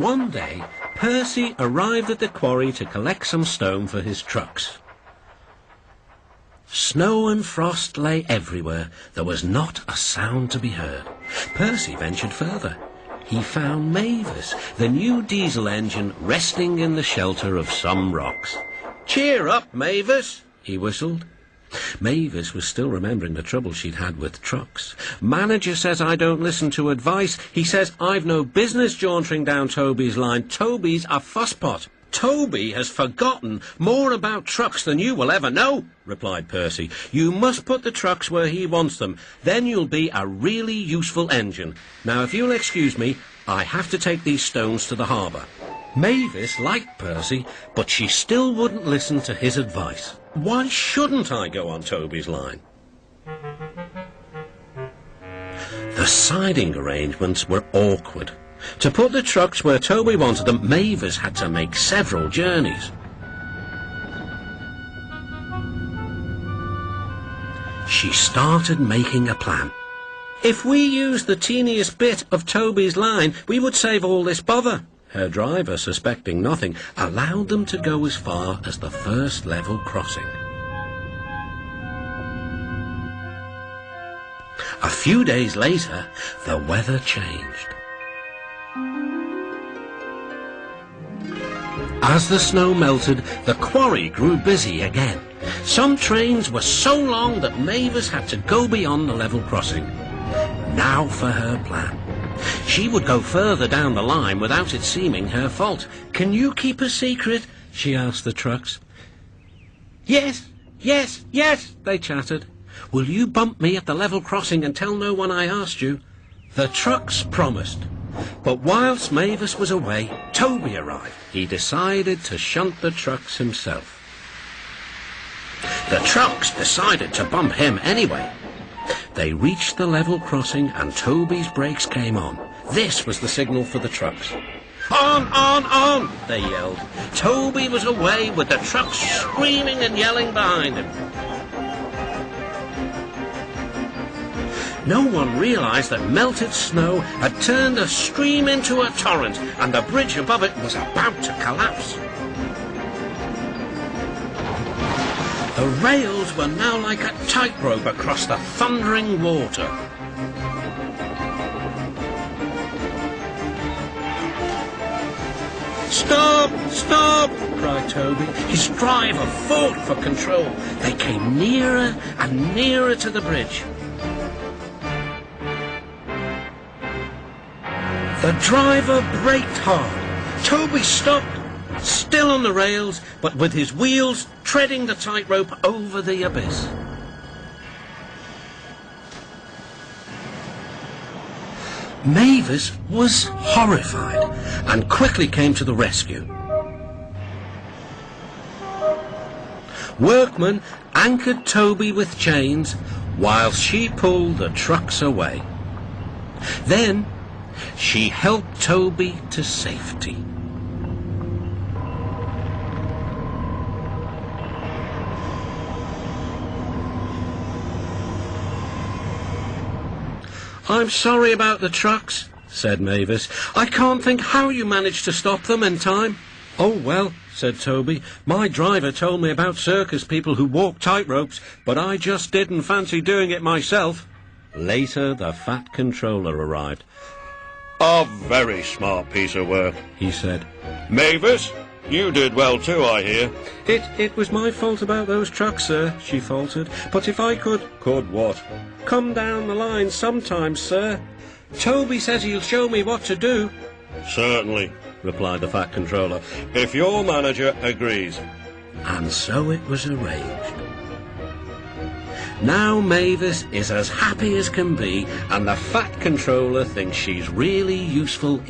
One day, Percy arrived at the quarry to collect some stone for his trucks. Snow and frost lay everywhere. There was not a sound to be heard. Percy ventured further. He found Mavis, the new diesel engine, resting in the shelter of some rocks. "Cheer up, Mavis," he whistled. Mavis was still remembering the trouble she'd had with trucks. "Manager says I don't listen to advice. He says I've no business jauntering down Toby's line. Toby's a fusspot." "Toby has forgotten more about trucks than you will ever know," replied Percy. "You must put the trucks where he wants them. Then you'll be a really useful engine. Now, if you'll excuse me, I have to take these stones to the harbour." Mavis liked Percy, but she still wouldn't listen to his advice. "Why shouldn't I go on Toby's line?" The siding arrangements were awkward. To put the trucks where Toby wanted them, Mavis had to make several journeys. She started making a plan. "If we used the teeniest bit of Toby's line, we would save all this bother." Her driver, suspecting nothing, allowed them to go as far as the first level crossing. A few days later, the weather changed. As the snow melted, the quarry grew busy again. Some trains were so long that Mavis had to go beyond the level crossing. Now for her plan. She would go further down the line without it seeming her fault. "Can you keep a secret?" she asked the trucks. "Yes, yes, yes," they chattered. "Will you bump me at the level crossing and tell no one I asked you?" The trucks promised. But whilst Mavis was away, Toby arrived. He decided to shunt the trucks himself. The trucks decided to bump him anyway. They reached the level crossing and Toby's brakes came on. This was the signal for the trucks. "On, on!" they yelled. Toby was away with the trucks screaming and yelling behind him. No one realized that melted snow had turned a stream into a torrent and the bridge above it was about to collapse. The rails were now like a tightrope across the thundering water. "Stop! Stop!" cried Toby. His driver fought for control. They came nearer and nearer to the bridge. The driver braked hard. Toby stopped, still on the rails, but with his wheels treading the tightrope over the abyss. Mavis was horrified and quickly came to the rescue. Workmen anchored Toby with chains while she pulled the trucks away. Then she helped Toby to safety. "I'm sorry about the trucks," said Mavis. "I can't think how you managed to stop them in time." "Oh, well," said Toby, "my driver told me about circus people who walk tightropes, but I just didn't fancy doing it myself." Later, the Fat Controller arrived. "A very smart piece of work," he said. "Mavis, you did well too, I hear." It was my fault about those trucks, sir," she faltered. "But if I could..." "Could what?" "Come down the line sometimes, sir. Toby says he'll show me what to do." "Certainly," replied the Fat Controller, "if your manager agrees." And so it was arranged. Now Mavis is as happy as can be, and the Fat Controller thinks she's really useful